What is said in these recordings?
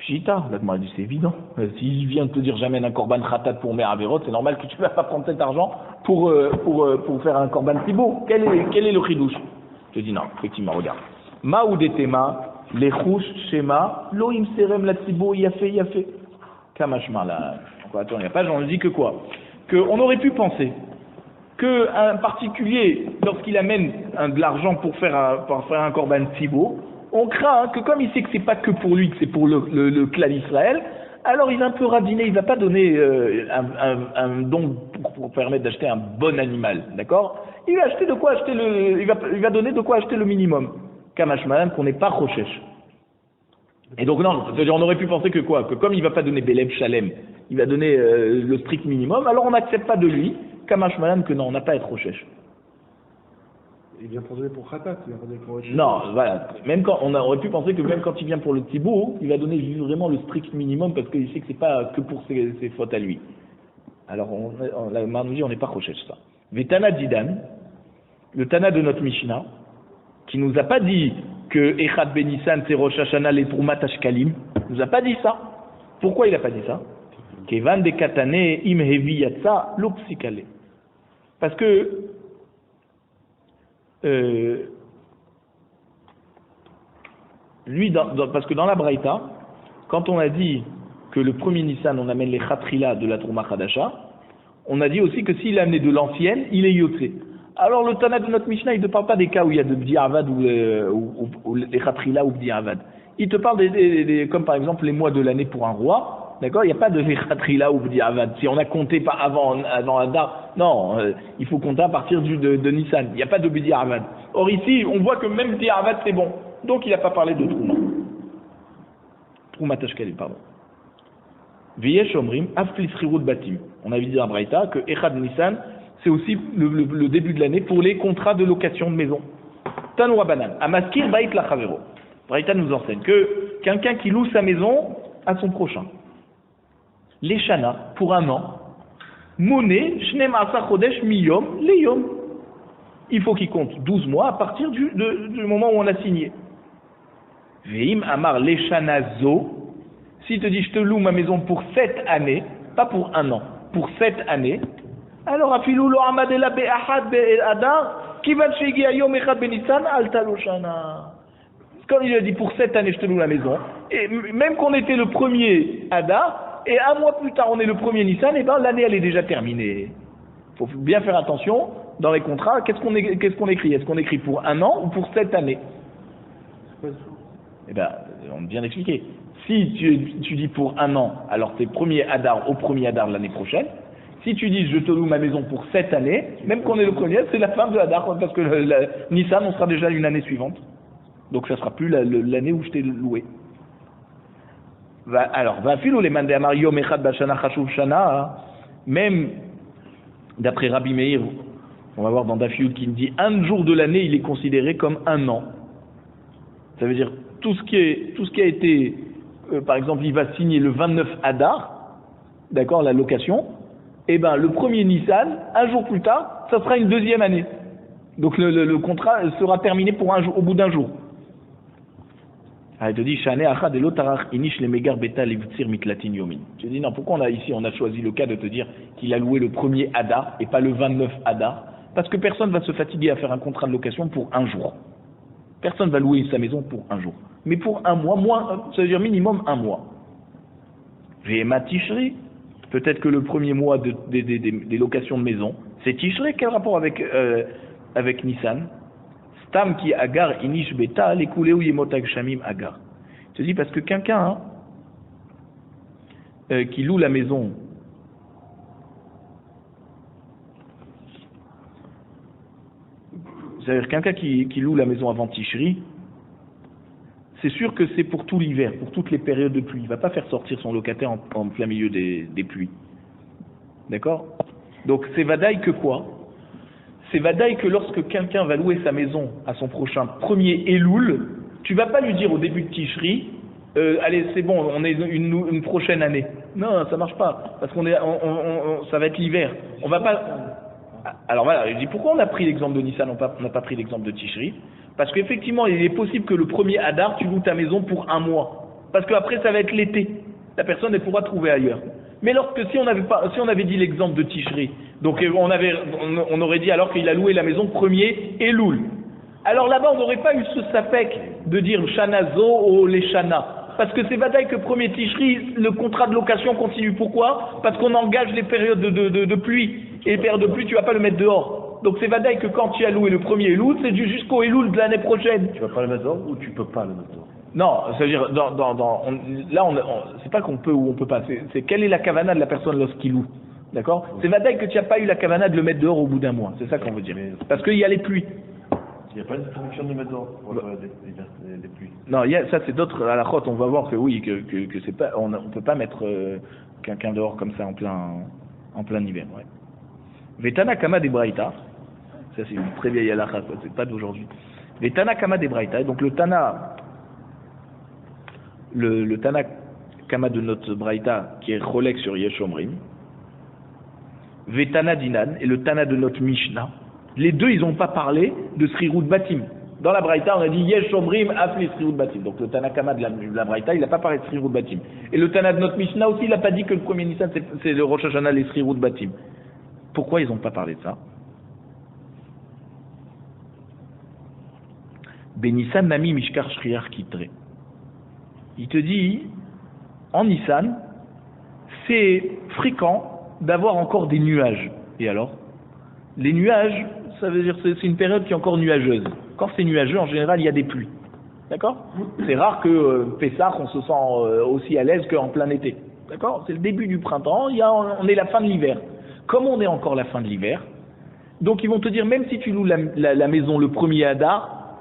Pshita, là, m'a dit c'est évident. S'il vient de te dire j'amène un korban khatat pour mes avérotes, c'est normal que tu ne vas pas prendre cet argent pour faire un korban tibo. Quel est le chidouche? Je dis non, effectivement, regarde. Ma ou detema, les chouch, shema, lo im serem la tibo, yafé. Kamashma là. Attends, il n'y a pas, j'en dis que quoi? Qu'on aurait pu penser qu'un particulier, lorsqu'il amène de l'argent pour faire un korban tibo, on craint que comme il sait que c'est pas que pour lui, que c'est pour le clan Israël, alors il va un peu radiner, il va pas donner un don pour permettre d'acheter un bon animal, d'accord? Il va acheter de quoi acheter il va donner de quoi acheter le minimum. Kamashmalan qu'on n'est pas rochesh. Et donc non, c'est-à-dire on aurait pu penser que quoi? Que comme il va pas donner Belem Shalem, il va donner le strict minimum, alors on n'accepte pas de lui, Kamashmalan que non, on n'a pas à être rochesh. Il vient pour donner pour Khatat, il vient pour donner pour Rochesh. Non, voilà. Même quand on aurait pu penser que même quand il vient pour le Thibaut, il va donner vraiment le strict minimum parce qu'il sait que c'est pas que pour ses fautes à lui. Alors la Marnouji, on n'est pas rochesh ça. Vetana Didan, le Tana de notre Mishnah, qui nous a pas dit que Echad Benissan c'est Rosh Hashanah les Troumat Ashkalim, nous a pas dit ça. Pourquoi il a pas dit ça? Kevan de Katane im hevi yatsa l'opsikale. Parce que lui, parce que dans la Braïta, quand on a dit que le premier Nissan, on amène les Khatrila de la Trouma Khadasha, on a dit aussi que s'il a amené de l'ancienne, il est Yotzé. Alors le Tana de notre Mishnah, il ne te parle pas des cas où il y a de Bdi Avad ou les Khatrila ou Bdi Avad. Il te parle comme par exemple les mois de l'année pour un roi. D'accord, il n'y a pas de Khatrila ou Bdi Avad. Si on a compté pas avant Adar, non, il faut compter à partir de Nissan. Il n'y a pas de Bdi Avad. Or ici, on voit que même Bdi Avad c'est bon. Donc il n'a pas parlé de Trouma. Trouma Tashkali, pardon. Viesh Omrim, Afli Srirut Batim. On avait dit dans Braïta que Echad Nissan, c'est aussi le début de l'année pour les contrats de location de maison. Tanoua Banan, Amaskir Baït Lachavero. Braïta nous enseigne que quelqu'un qui loue sa maison à son prochain. Les Shana, pour un an, Moné, Shnem Asa Chodesh Miyom, Leyom. Il faut qu'il compte 12 mois à partir du moment où on a signé. Veim Amar Leshana Zo. S'il te dit je te loue ma maison pour 7 années, pas pour un an, pour 7 années, alors Afilou lo Amadela Be'ahad Be'adar, Kivan Shegi Ayom Echad Benissan, Alta Loshana. Quand il a dit pour 7 années je te loue la maison, et même qu'on était le premier Adar, et un mois plus tard on est le premier Nissan, et ben l'année elle est déjà terminée. Il faut bien faire attention dans les contrats, qu'est-ce qu'on écrit? Est-ce qu'on écrit pour un an ou pour 7 années? Eh ben, on vient d'expliquer. Si tu dis pour un an, alors c'est premier Adar au premier Adar de l'année prochaine. Si tu dis je te loue ma maison pour 7 années, même qu'on est le premier, c'est la fin de Adar, parce que Nissan, on sera déjà une année suivante. Donc ça sera plus l'année où je t'ai loué. Alors, va filo les mandé amar yom echad bashana chashuv shana, même d'après Rabbi Meir, on va voir dans Daf Yud qui dit un jour de l'année, il est considéré comme un an. Ça veut dire tout ce qui a été, par exemple, il va signer le 29 Adar, d'accord, la location, et ben le premier Nissan, un jour plus tard, ça sera une deuxième année. Donc le contrat sera terminé pour au bout d'un jour. Ah, il te dit, Shane achad et lotarach inish le megar beta levtsir mitlatin yomin. Je dis non, pourquoi on a choisi le cas de te dire qu'il a loué le premier Adar et pas le 29 Adar? Parce que personne va se fatiguer à faire un contrat de location pour un jour. Personne va louer sa maison pour un jour. Mais pour un mois, ça veut dire minimum un mois. Vema Tishri, peut-être que le premier mois des locations de maison, c'est Tishri, quel rapport avec Nissan? Stam qui agar inish beta, les coulées ou yemotag shamim agar. Je te dis parce que quelqu'un qui loue la maison, c'est-à-dire quelqu'un qui loue la maison avant Tishri, c'est sûr que c'est pour tout l'hiver, pour toutes les périodes de pluie. Il ne va pas faire sortir son locataire en plein milieu des pluies. D'accord? Donc c'est vadaï que quoi? C'est vadaï que lorsque quelqu'un va louer sa maison à son prochain premier Elul, tu ne vas pas lui dire au début de Tishri, allez c'est bon, on est une prochaine année. Non, ça ne marche pas, parce ça va être l'hiver. On va pas. Alors voilà, je dis pourquoi on a pris l'exemple de Nissan, on n'a pas pris l'exemple de Tishri? Parce qu'effectivement, il est possible que le premier Adar, tu loues ta maison pour un mois. Parce qu'après, ça va être l'été. La personne, elle pourra trouver ailleurs. Mais lorsque, si on avait dit l'exemple de Tishri, donc on aurait dit alors qu'il a loué la maison premier Elul. Alors là-bas, on n'aurait pas eu ce sapek de dire Shanazo ou les Shana. Parce que c'est vadaï que premier Tishri, le contrat de location continue. Pourquoi? Parce qu'on engage les périodes de pluie. Et les périodes de pluie, tu ne vas pas le mettre dehors. Donc c'est vadaï que quand tu as loué le premier Elul, c'est jusqu'au Elul de l'année prochaine. Tu vas pas le mettre dehors ou tu peux pas le mettre dehors? Non, c'est-à-dire, c'est pas qu'on peut ou on peut pas. C'est quelle est la kavana de la personne lorsqu'il loue. D'accord? C'est vadaï que tu n'as pas eu la kavana de le mettre dehors au bout d'un mois. C'est ça qu'on veut dire. Parce qu'il y a les pluies. Il n'y a pas d'interdiction de le mettre dehors pour des pluies. Non, ça c'est d'autres à la khote, on va voir que oui, que c'est pas, on peut pas mettre quelqu'un dehors comme ça en plein hiver. Ouais. Vetana kama de braïta, ça c'est une très vieille halakha, c'est pas d'aujourd'hui. Vetana kama de braïta, donc le tana kama de notre braïta qui est cholek sur Yeshomrim, Vetana dinan et le tana de notre Mishnah. Les deux, ils n'ont pas parlé de Srirut Batim. Dans la Braïta, on a dit Yesh Omrim Afli Srirut Batim. Donc le Tanakama de la Braïta, il n'a pas parlé de Srirut Batim. Et le Tana de notre Mishnah aussi, il n'a pas dit que le premier Nissan, c'est le Rosh Hashanah, les Srirut Batim. Pourquoi ils n'ont pas parlé de ça? Benissan Nami Mishkar Shriar Kitre. Il te dit, en Nissan, c'est fréquent d'avoir encore des nuages. Et alors? Les nuages, ça veut dire que c'est une période qui est encore nuageuse. Quand c'est nuageux, en général, il y a des pluies. D'accord? C'est rare que Pessah, on se sent aussi à l'aise qu'en plein été. D'accord? C'est le début du printemps, on est la fin de l'hiver. Comme on est encore la fin de l'hiver, donc ils vont te dire, même si tu loues la maison le premier Adar,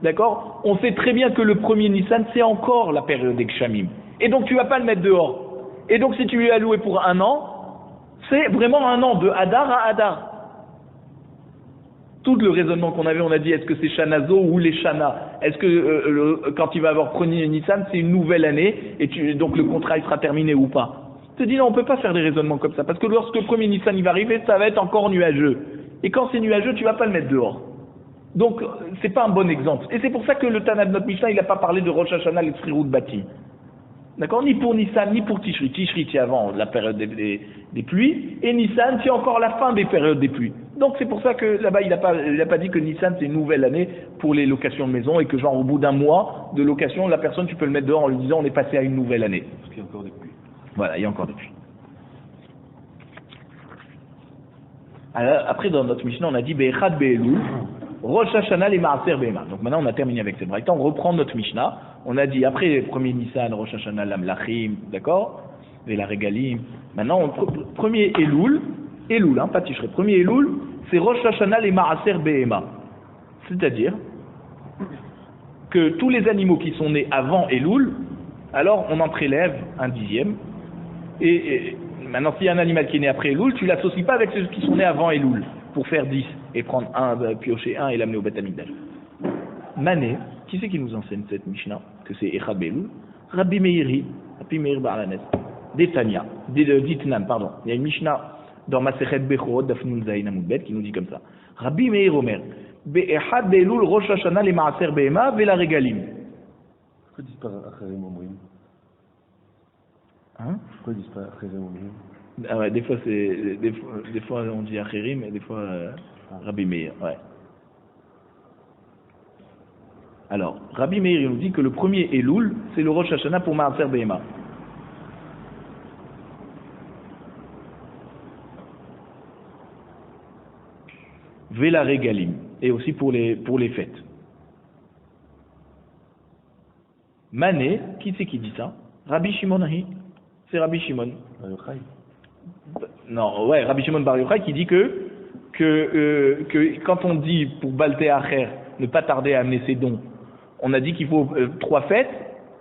d'accord? On sait très bien que le premier Nissan, c'est encore la période d'Ekshamim. Et donc tu ne vas pas le mettre dehors. Et donc si tu lui as loué pour un an, c'est vraiment un an de Adar à Adar. Tout le raisonnement qu'on avait, on a dit, est-ce que c'est Shanazo ou les Shana? Est-ce que quand il va avoir premier Nissan, c'est une nouvelle année, et donc le contrat il sera terminé ou pas? Je te dis non, on ne peut pas faire des raisonnements comme ça, parce que lorsque le premier Nissan il va arriver, ça va être encore nuageux. Et quand c'est nuageux, tu ne vas pas le mettre dehors. Donc, c'est pas un bon exemple. Et c'est pour ça que le Tana de notre Mishnah, il n'a pas parlé de Rosh Hashanah et de Srirut Batim. D'accord? Ni pour Nissan, ni pour Tishri. Tishri, c'est avant la période des pluies, et Nissan, c'est encore la fin des périodes des pluies. Donc c'est pour ça que là-bas, il n'a pas dit que Nissan, c'est une nouvelle année pour les locations de maison, et que genre au bout d'un mois de location, la personne, tu peux le mettre dehors en lui disant on est passé à une nouvelle année. Parce qu'il y a encore des pluies. Voilà, il y a encore des pluies. Alors, après, dans notre Mishnah, on a dit Be'echad Be'elul, Rosh Hashanah les Ma'aser Be'ema. Donc maintenant, on a terminé avec ces braïtas. On reprend notre Mishnah. On a dit après premier Nissan, Rosh Hashanah, l'Amlachim, d'accord, et la Regalim. Maintenant, premier Elul, pas Tishrei. Premier Elul, c'est Rosh Hashanah les Ma'aser Be'ema. C'est-à-dire que tous les animaux qui sont nés avant Elul, alors on en prélève un dixième. Et maintenant, s'il y a un animal qui est né après Elul, tu ne l'associes pas avec ceux qui sont nés avant Elul pour faire 10 et prendre piocher un et l'amener au Beth Amikdash. Mané, qui c'est qui nous enseigne cette Mishnah, que c'est Echad Be'elul? Rabbi Meir Ba'alanes, d'Etania, d'Itnan, pardon. Il y a une Mishnah dans Masechet Bechorot, Dafnun Zayin Amud Bet, qui nous dit comme ça. Rabbi Meir Omer, Be'echad Be'elul Rosh Hashanah le Ma'aser Be'ema ve'la Regalim. Pourquoi ils disent pas Acherim Omrim? Hein? Pourquoi ils disent pas Acherim Omrim? Ah ouais, des fois on dit Acherim et des fois Rabbi Meir, ouais. Alors, Rabbi Meir il nous dit que le premier Elul, c'est le Rosh Hashanah pour Ma'aser Be'ema. Vela Regalim, et aussi pour les fêtes. Mané, qui c'est qui dit ça? Rabbi Shimon Ahi, c'est Rabbi Shimon. Non, ouais, Rabbi Shimon Bar Yochai qui dit que quand on dit pour Balté Acher, ne pas tarder à amener ses dons, on a dit qu'il faut 3 fêtes,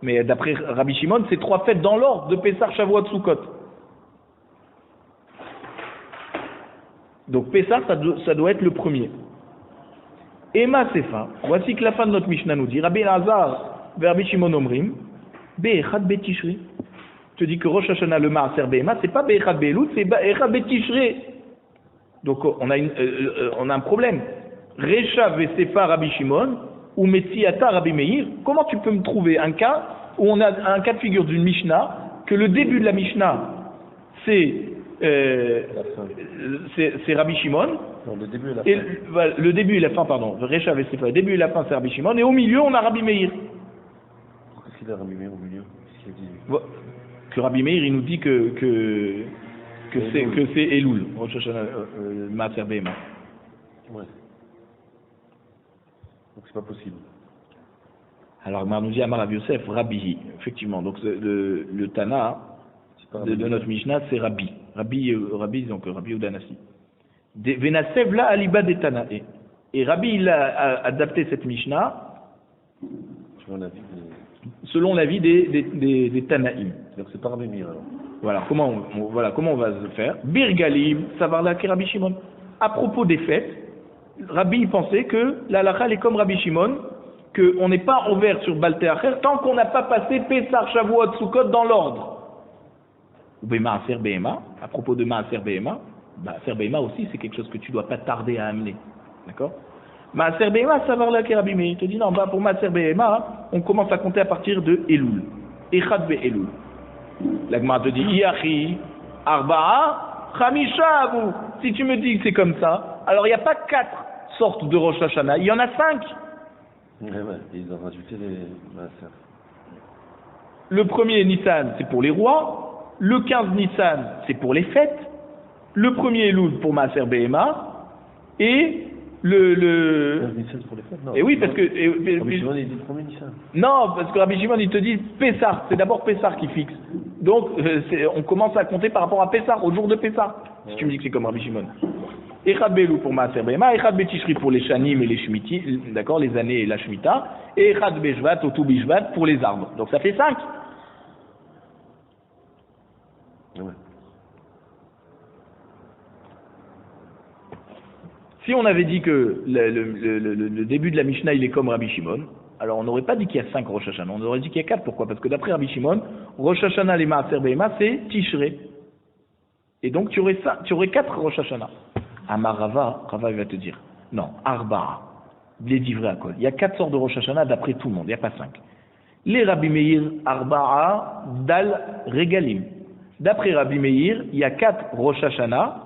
mais d'après Rabbi Shimon, c'est 3 fêtes dans l'ordre de Pessah, Shavuot, Sukkot. Donc Pessah, ça doit être le premier. Ema Sefa, voici que la fin de notre Mishnah nous dit, Rabbi Elazar, Rabbi Shimon Omrim, Be'echad Betishri. Je te dis que Rosh Hashanah le Ma'aser Be'ema, c'est pas Be'echad Be'elul, c'est Be'echad Betishri. Donc on a un problème. Recha Vesefa Rabbi Shimon ou Metziata Rabbi Meir. Comment tu peux me trouver un cas où on a un cas de figure d'une Mishnah, que le début de la Mishnah, c'est Rabbi Shimon. Non, le début et la fin. Le début et la fin, pardon. Le début et la fin, c'est Rabbi Shimon. Et au milieu, on a Rabbi Meir. Qu'est-ce qu'il a Rabbi Meir au milieu? Que Rabbi Meir, il nous dit que c'est Elul, Rosh Hashanah, Maaser Behema. Ouais. Donc c'est pas possible. Alors, nous dit Amar Rabbi Yosef, Rabbi, effectivement. Donc, le Tana de notre Mishnah, c'est Rabbi. Rabbi, donc Rabbi Udanasi. Venasev la aliba de Tanae. Et Rabbi, il a adapté cette Mishnah selon l'avis des Tanaïm. Donc c'est pas Rabbi Meir alors. Voilà, comment on va se faire. Bir Galim, Savarla ki Rabbi Shimon. À propos des fêtes, Rabbi il pensait que la halakha est comme Rabbi Shimon, qu'on n'est pas ouvert sur Balte Acher tant qu'on n'a pas passé Pessah, Shavuot, Sukkot dans l'ordre. Ou Maaser Behema, à propos de Maaser Behema, Maaser Behema aussi c'est quelque chose que tu ne dois pas tarder à amener. D'accord? Maaser Behema, Savarla ki Rabbi Meir. Il te dit non, pour Maaser Behema, on commence à compter à partir de Elul. Echad be Elul. La Gemara te dit, Yachi, Arba'a, Chamisha Abu. Si tu me dis que c'est comme ça, alors il n'y a pas 4 sortes de Rosh Hashanah, il y en a 5. Ouais, ils ont rajouté les Maaser. Le premier Nissan, c'est pour les rois. Le 15 Nissan, c'est pour les fêtes. Le premier Elul pour Maaser Behema. Et le 15 Nissan pour les fêtes, non. Et oui, parce que. Rabbi Shimon, il dit le premier Nissan. Non, parce que Rabbi Shimon, il te dit Pessah. C'est d'abord Pessah qui fixe. Donc, on commence à compter par rapport à Pessah, au jour de Pessah. Si tu me dis que c'est comme Rabbi Shimon. Echad Belou pour Maaser Behema, Echad Betishri pour les Shanim et les Shemitah, d'accord, les années et la Shemitah, et Echad Beshvat, Otu Bishvat pour les arbres. Donc ça fait 5. Ouais. Si on avait dit que le début de la Mishnah il est comme Rabbi Shimon, alors on n'aurait pas dit qu'il y a 5 Rosh Hashanah, on aurait dit qu'il y a 4. Pourquoi? Parce que d'après Rabbi Shimon, Rosh Hashanah les Maaser Behema c'est Tishrei. Et donc tu aurais 4 Rosh Hashanah. Amar Rava il va te dire, non, Arba'a, les divrei Akol. Il y a 4 sortes de Rosh Hashanah d'après tout le monde, il n'y a pas 5. Les Rabbi Meir, Arba'a, Dal, Regalim. D'après Rabbi Meir, il y a 4 Rosh Hashanah,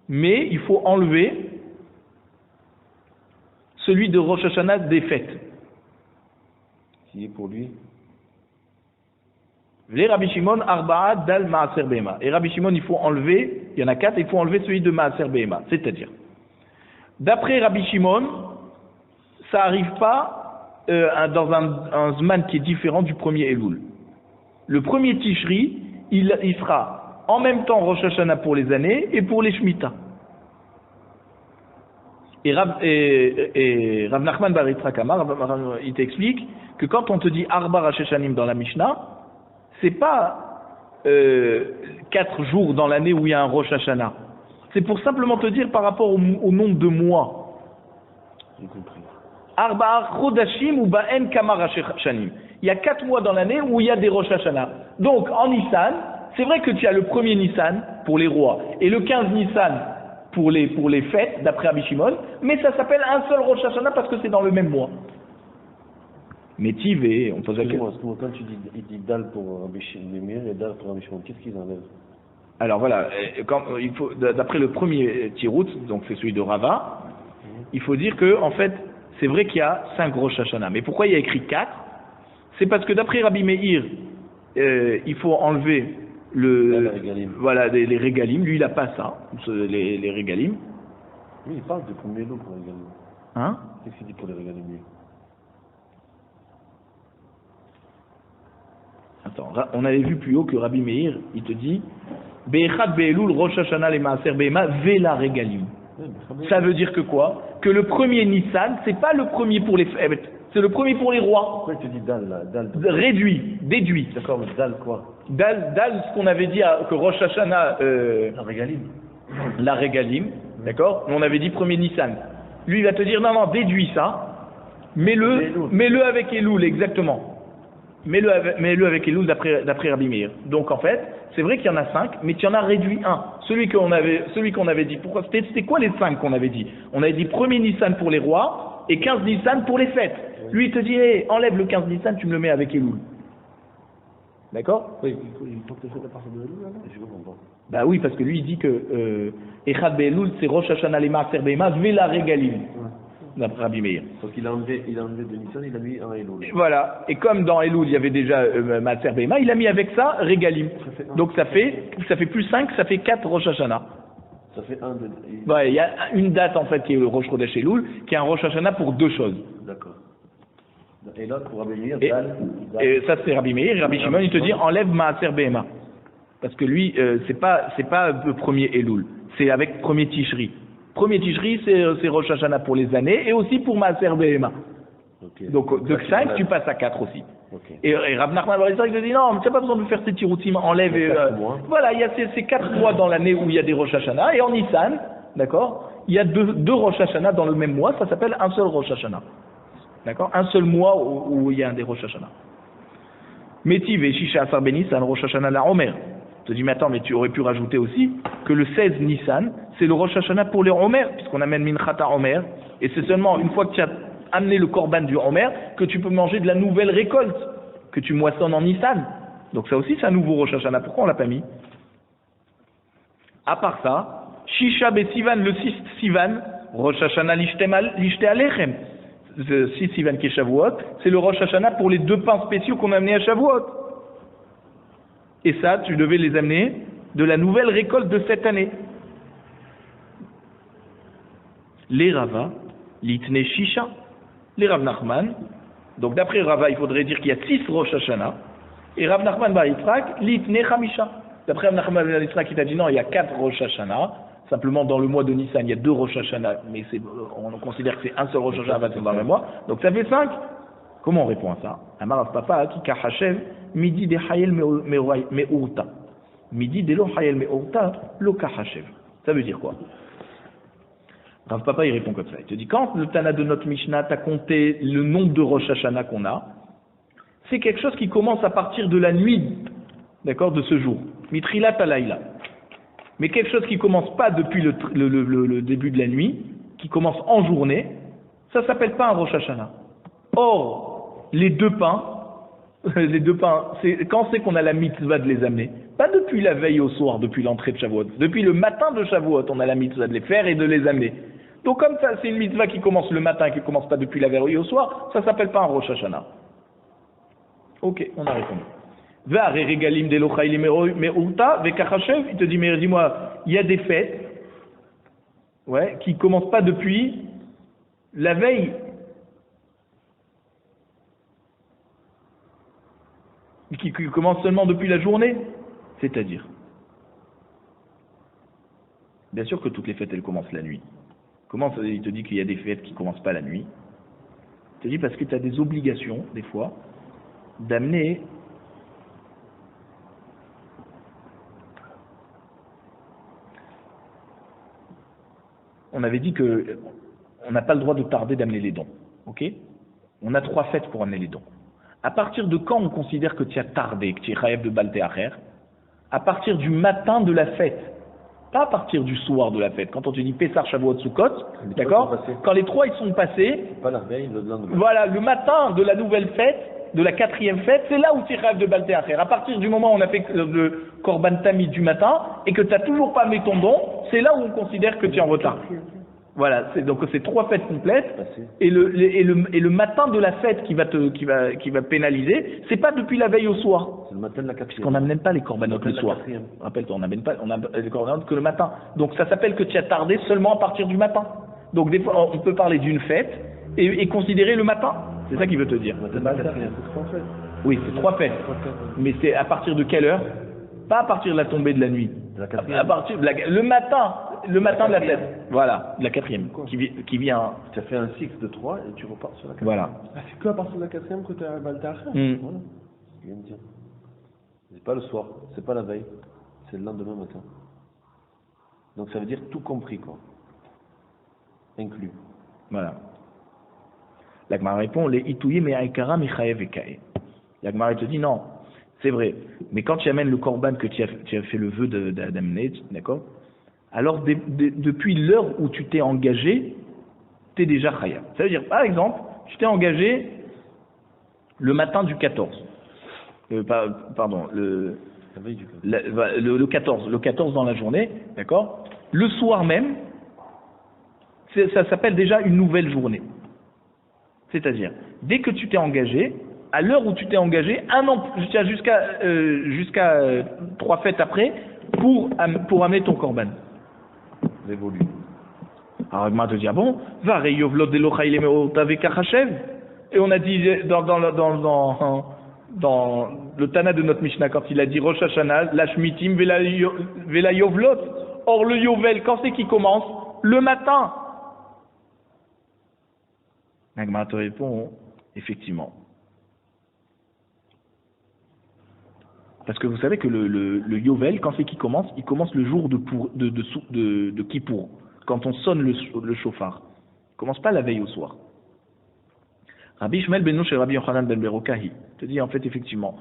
mais il faut enlever celui de Rosh Hashanah des fêtes. Qui est pour lui? Les Rabbi Shimon, Arba'a, Dal, Maaser Behema. Et Rabbi Shimon, il faut enlever, il y en a 4, il faut enlever celui de Maaser Behema. C'est-à-dire, d'après Rabbi Shimon, ça n'arrive pas dans un Zman qui est différent du premier Elul. Le premier Tishri, il sera en même temps Rosh Hashanah pour les années et pour les Shemitah. Et Rav Nachman bar Yitzhak Amar, il t'explique que quand on te dit Arba Rosh Hashanim dans la Mishnah, c'est pas 4 jours dans l'année où il y a un Rosh Hashanah. C'est pour simplement te dire par rapport au nombre de mois. J'ai compris. Arba Chodashim ou Ba'en Kama Rosh Hashanim. Il y a 4 mois dans l'année où il y a des Rosh Hashanah. Donc en Nissan, c'est vrai que tu as le premier Nissan pour les rois et le 15 Nissan pour les fêtes d'après Rabbi Shimon, mais ça s'appelle un seul Rosh Hashanah parce que c'est dans le même mois. Mais Tivé, on pose la question. Quand tu dis, il dit Dal pour Rabbi Meir et Dal pour Rabbi Shimon, qu'est-ce qu'ils enlèvent? Alors voilà, d'après le premier Tirout, donc c'est celui de Rava, il faut dire que en fait, c'est vrai qu'il y a 5 Rosh Hashanah. Mais pourquoi il y a écrit 4? C'est parce que d'après Rabbi Meir, il faut enlever les régalim. Lui, il n'a pas ça, les régalim. Oui, il parle de premier lot pour les régalim. Hein? Qu'est-ce qu'il dit pour les régalim, lui? Attends, on avait vu plus haut que Rabbi Meir, il te dit Be'echad be'elul Rosh Hashanah le Maaser Behema vela régalim. Ça veut dire que quoi? Que le premier Nissan, c'est pas le premier pour les fêtes, c'est le premier pour les rois. Pourquoi tu dis Dal là? Dal. Réduit, déduit. D'accord, mais Dal quoi? Dal, ce qu'on avait dit que Rosh Hashanah. La régalim. La régalim, d'accord? On avait dit premier Nissan. Lui, il va te dire non, déduis ça, mets-le avec Elul, exactement. Mets-le avec Elul d'après Rabbi Meir. Donc en fait, c'est vrai qu'il y en a 5, mais tu en as réduit un. Celui qu'on avait dit. Pourquoi? C'était quoi les 5 qu'on avait dit? On avait dit premier Nissan pour les rois et 15 Nissan pour les fêtes. Oui. Lui, il te dit, hey, enlève le 15 Nissan, tu me le mets avec Elul. D'accord? Oui, il faut que tu fasses la partie de Elul, là. Je comprends pas. Bah oui, parce que lui, il dit que Echad Be'elul, c'est Rosh Hashanah les Maaser Behema, Vela Regalim. D'après Rabbi Meir. Donc il a enlevé de Nissan, il a mis un Elul. Voilà. Et comme dans Elul, il y avait déjà Maaser Behema, il a mis avec ça Regalim. Donc ça fait plus 5, ça fait 4 Rosh Hashanah. Ça fait un de... Ouais, il y a une date en fait qui est le Rosh Chodesh Elul, qui est un Rosh Hashanah pour 2 choses. D'accord. Et là, pour Rabbi Meir, Et ça c'est Rabbi Meir, Rabbi Shimon, il te dit enlève Maaser Behema. Parce que lui, c'est pas le premier Elul, c'est avec premier Tishri. Premier Tishri, c'est Rosh Hashanah pour les années et aussi pour Maaser Behema. Okay. Donc de 5, tu passes à 4 aussi. Okay. Et Rav Nachman Bar Yitzhak, il te dit non, mais tu n'as pas besoin de faire ces tiroutim, enlève. Voilà, il y a ces 4 mois dans l'année où il y a des Rosh Hashanah, et en Nissan, d'accord, il y a deux Rosh Hashanah dans le même mois, ça s'appelle un seul Rosh Hashanah. D'accord, un seul mois où il y a un des Rosh Hashanah. Métiv et Shisha Asar Ben Nissan, Rosh Hashanah la Omer. Je te dis, mais attends, mais tu aurais pu rajouter aussi que le 16 Nissan, c'est le Rosh Hashanah pour les Omer, puisqu'on amène Minchat à Omer, et c'est seulement une fois que tu as amené le Korban du Omer que tu peux manger de la nouvelle récolte, que tu moissonnes en Nissan. Donc ça aussi, c'est un nouveau Rosh Hashanah. Pourquoi on l'a pas mis? À part ça, Shisha Be Sivan, le 6 Sivan, Rosh Hashanah Lishte Alechem. Le 6 Sivan qui est Shavuot, c'est le Rosh Hashanah pour les 2 pains spéciaux qu'on a amenés à Shavuot. Et ça, tu devais les amener de la nouvelle récolte de cette année. Les Rava, l'Itne Shisha, les Rav Nachman. Donc d'après Rava, il faudrait dire qu'il y a 6 Rosh Hashanah. Et Rav Nachman Bar Yitzhak, l'Itne Chamisha. D'après Rav Nachman Bar Yitzhak, il t'a dit non, il y a 4 Rosh Hashanah. Simplement dans le mois de Nissan, il y a 2 Rosh Hashanah, mais on considère que c'est un seul Rosh Hashanah dans le même mois. Donc ça fait 5. Comment on répond à ça? Amar Papa, qui Kahashev, midi de Hayel Me'urta. Midi de lo Hayel Me'urta, lo Kahashev. Ça veut dire quoi? Rav Papa, il répond comme ça. Il te dit, quand le Tana de notre Mishnah t'a compté le nombre de Rosh Hashanah qu'on a, c'est quelque chose qui commence à partir de la nuit, d'accord, de ce jour. Mitrilat alayla. Mais quelque chose qui commence pas depuis le début de la nuit, qui commence en journée, ça s'appelle pas un Rosh Hashanah. Or, les 2 pains, quand c'est qu'on a la mitzvah de les amener? Pas depuis la veille au soir, depuis l'entrée de Shavuot. Depuis le matin de Shavuot, on a la mitzvah de les faire et de les amener. Donc comme ça, c'est une mitzvah qui commence le matin, qui commence pas depuis la veille au soir, ça s'appelle pas un Rosh Hashanah. Ok, on a répondu. Il te dit, mais dis-moi, il y a des fêtes, ouais, qui commencent pas depuis la veille. Qui commencent seulement depuis la journée. C'est-à-dire, bien sûr que toutes les fêtes, elles commencent la nuit. Comment il te dit qu'il y a des fêtes qui commencent pas la nuit? Il te dit parce que tu as des obligations, des fois, d'amener on avait dit que on n'a pas le droit de tarder d'amener les dons. Ok? On a 3 fêtes pour amener les dons. À partir de quand on considère que tu as tardé, que tu es chayav de Baltéacher? À partir du matin de la fête. Pas à partir du soir de la fête. Quand on te dit Pessar, Shavuot, Sukkot, d'accord? Quand les 3 ils sont passés, pas la veille, le lendemain. Voilà, le matin de la nouvelle fête, de la 4e fête, c'est là où tu es chayav de Baltéacher. À partir du moment où on a fait le Korban Tamid du matin et que tu n'as toujours pas amené ton don, c'est là où on considère que tu es en retard. Voilà, donc c'est 3 fêtes complètes et le matin de la fête qui va pénaliser, c'est pas depuis la veille au soir. C'est le matin de la 4e. Parce qu'on n'amène pas les corbanotes le soir. Rappelle-toi, on n'amène pas les corbanotes que le matin. Donc ça s'appelle que tu as tardé seulement à partir du matin. Donc des fois on peut parler d'une fête et considérer le matin. C'est ça qu'il veut te dire. Oui, c'est 3 fêtes. Mais c'est à partir de quelle heure? Pas à partir de la tombée de la nuit. À partir de le matin de la fête. Voilà, de la 4e. Qui vient. Tu as fait un cycle de 3 et tu repars sur la 4e. Voilà. Ah, c'est que à partir de la 4e que tu as Baltéacher? Voilà. Je viens de dire. C'est pas le soir, c'est pas la veille, c'est le lendemain matin. Donc ça veut dire tout compris, quoi. Inclus. Voilà. La Gemara répond, les itouye mais aïkara michaev et kae. La Gemara te dit non, c'est vrai. Mais quand tu amènes le korban que tu as fait le vœu d'amener, d'accord? Alors depuis l'heure où tu t'es engagé, tu es déjà chayav. Ça veut dire, par exemple, tu t'es engagé le matin du 14. Pardon, le 14 dans la journée, d'accord? Le soir même, ça s'appelle déjà une nouvelle journée. C'est-à-dire, dès que tu t'es engagé, à l'heure où tu t'es engagé, un an, jusqu'à 3 fêtes après, pour amener ton korban. Révolu. Alors, Agma te dit, ah bon, va reyovlot de l'ochaïle avec Achachev. Et on a dit dans le Tana de notre Mishnah, quand il a dit Rosh Hashanah, la Shmitim, Vela Yovlot. Or, le Yovel, quand c'est qu'il commence? Le matin. Agma te répond, effectivement. Parce que vous savez que le Yovel, quand c'est qu'il commence, il commence le jour de Kippour, quand on sonne le chauffard. Il ne commence pas la veille au soir. Rabbi Ishmael ben Nosh et Rabbi Yochanan ben Beroka, te dit en fait effectivement,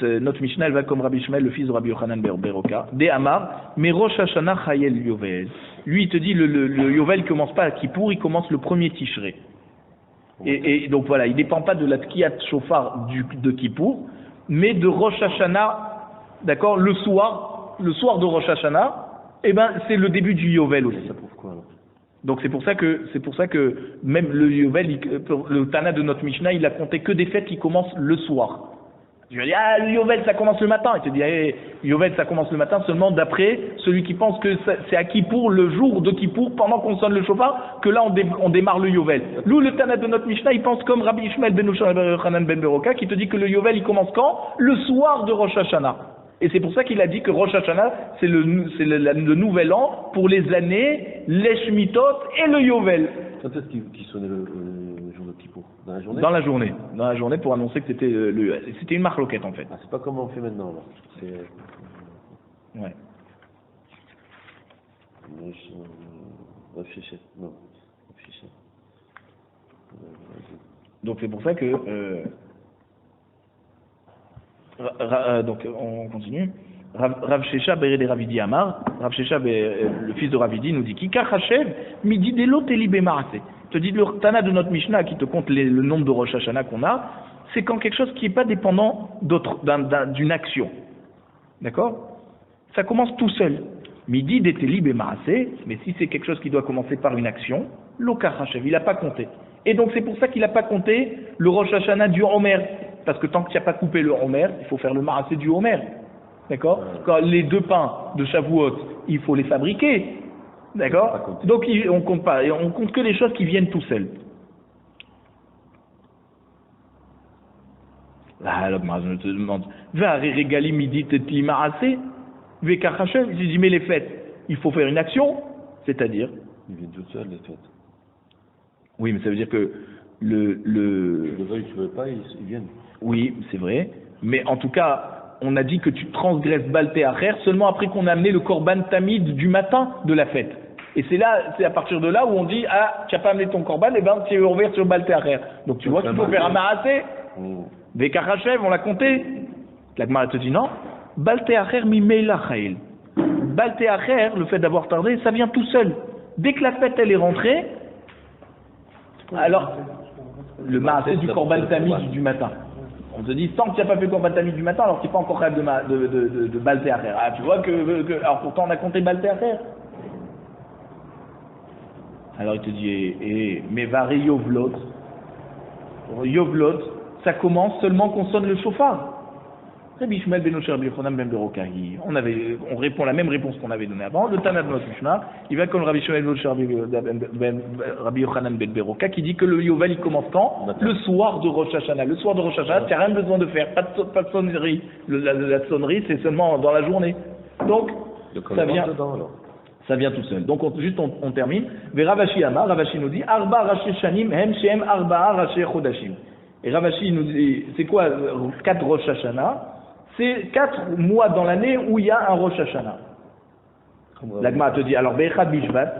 notre Mishnah elle va comme Rabbi Ishmael, le fils de Rabbi Yochanan ben Beroka, de Amar, mais Rosh Hashanah Chayel Yovel. Lui il te dit le Yovel ne commence pas à Kippour, il commence le premier Tishrei. Et donc voilà, il ne dépend pas de la Tkiyat Shofar de Kippour, mais de Rosh Hashanah, d'accord, le soir de Rosh Hashanah, eh ben c'est le début du Yovel aussi. Ça prouve quoi alors? Donc c'est pour ça que même le Yovel, le Tana de notre Mishnah, il a compté que des fêtes qui commencent le soir. Je lui ai dit, le Yovel ça commence le matin. Il te dit, Yovel ça commence le matin seulement d'après celui qui pense que c'est à Kippour, le jour de Kippour, pendant qu'on sonne le chauffard, que là on démarre le Yovel. Nous, le Tana de notre Mishnah, il pense comme Rabbi Ishmael ben Yochanan ben Beroka, qui te dit que le Yovel il commence quand? Le soir de Rosh Hashanah. Et c'est pour ça qu'il a dit que Rosh Hashanah, c'est le nouvel an pour les années, les Shmitot et le Yovel. Quand est-ce qu'il sonnait le jour de Kippour? Dans la journée? Dans la journée pour annoncer que c'était une marloquette en fait. Ah, c'est pas comme on fait maintenant là. C'est... Ouais. Donc c'est pour ça que donc on continue. Rav Shesha Bered Ravidi Amar, Rav Shesha le fils de Ravidi nous dit Kika Hashev midi delot elibe marase. Te dit le Tana de notre Mishnah qui te compte le nombre de Rosh Hashanah qu'on a, c'est quand quelque chose qui n'est pas dépendant d'une action. D'accord? Ça commence tout seul. Midi d'Eteli Marase, mais si c'est quelque chose qui doit commencer par une action, Loka Hashev, il n'a pas compté. Et donc c'est pour ça qu'il n'a pas compté le Rosh Hashanah du Homer. Parce que tant que tu n'as pas coupé le Homer, il faut faire le Marase du Homer. D'accord? Quand les 2 pains de Shavuot, il faut les fabriquer. D'accord? Donc on compte pas, et on compte que les choses qui viennent tout seuls. Alors, je te demande, va régaler midi teti marase, vekachashev, je dis mais les fêtes, il faut faire une action, c'est-à-dire. Ils viennent tout seuls les fêtes. Oui, mais ça veut dire que Tu le veuilles, tu veux pas, ils viennent. Oui, c'est vrai, mais en tout cas. On a dit que tu transgresses Balté Acher seulement après qu'on a amené le Korban Tamid du matin de la fête. Et c'est à partir de là où on dit, tu n'as pas amené ton Korban, et ben tu es ouvert sur Balté Acher. Donc tu vois qu'il faut faire un Marasé. Des Karachev, on l'a compté. La Gemara te dit non. Balté Acher mi meila chail. Balté Acher, le fait d'avoir tardé, ça vient tout seul. Dès que la fête elle est rentrée, alors le Marasé du Korban Tamid du matin. On te dit, tant que tu n'as pas fait le Korban Tamid du matin, alors tu n'es pas encore capable de Balté Acher. Ah, tu vois alors pourtant on a compté Balté Acher. Alors il te dit, mais vari Yovlot, ça commence seulement qu'on sonne le chauffard. Rabbi Ishmael ben Nosh Rabbi Yochanan ben Beroka, on répond la même réponse qu'on avait donnée avant. Le Tana de notre Mishnah, il va comme Rabbi Ishmael ben Nosh Rabbi Yochanan ben Beroka qui dit que le Yovel il commence quand? Le soir de Rosh Hashanah. Le soir de Rosh Hashanah, tu n'as rien besoin de faire, pas de sonnerie. La sonnerie c'est seulement dans la journée. Donc ça vient. Ça vient tout seul. Donc on termine. Ravashi Amar, Ravashi nous dit Arba Rashi Shanim Hem Shem Arba Rashi Chodashim. Et Ravashi nous dit c'est quoi 4 Rosh Hashanah? C'est 4 mois dans l'année où il y a un Rosh Hashanah. L'Agma te dit alors Bechad Bishvat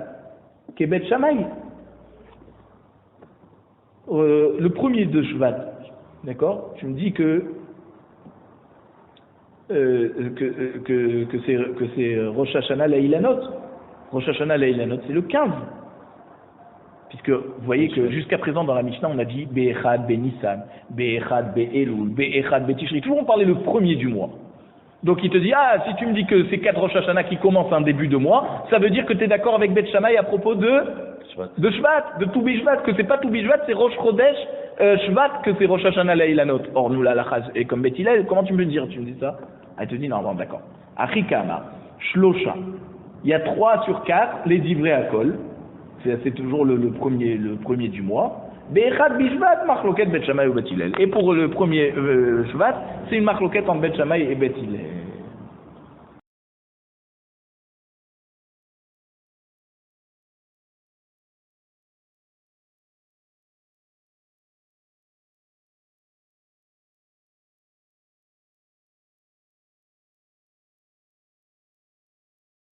Kebet Shamay. Le premier de Shvat, d'accord? Tu me dis que c'est Rosh Hashanah Leilanot. Rosh Hashanah Leilanot, c'est le 15. Puisque vous voyez que jusqu'à présent dans la Mishnah, on a dit Be'echad Be'Nissan, Be'echad Be'Elul, Be'echad Be'Tishri. Toujours on parlait le premier du mois. Donc il te dit, ah, si tu me dis que c'est 4 Rosh Hashanah qui commencent un début de mois, ça veut dire que tu es d'accord avec Beth Shammai à propos de Shvat, de Toubi Shvat, que c'est pas Toubi Shvat, c'est Rosh Chodesh Shvat, que c'est Rosh Hashanah Laïlanot. Or nous, la halakha est comme Beth Hillel, comment tu me dire, tu me dis ça? Elle te dit, non, bon, d'accord. Achikama, Shlosha. Il y a 3 sur 4, les ivrés à col. C'est toujours le premier du mois. Be'echad bishvat, machloket Bet Shammai ou Bet Hillel. Et pour le premier Shvat, c'est une machloket entre Bet Shammai et Bet Hillel.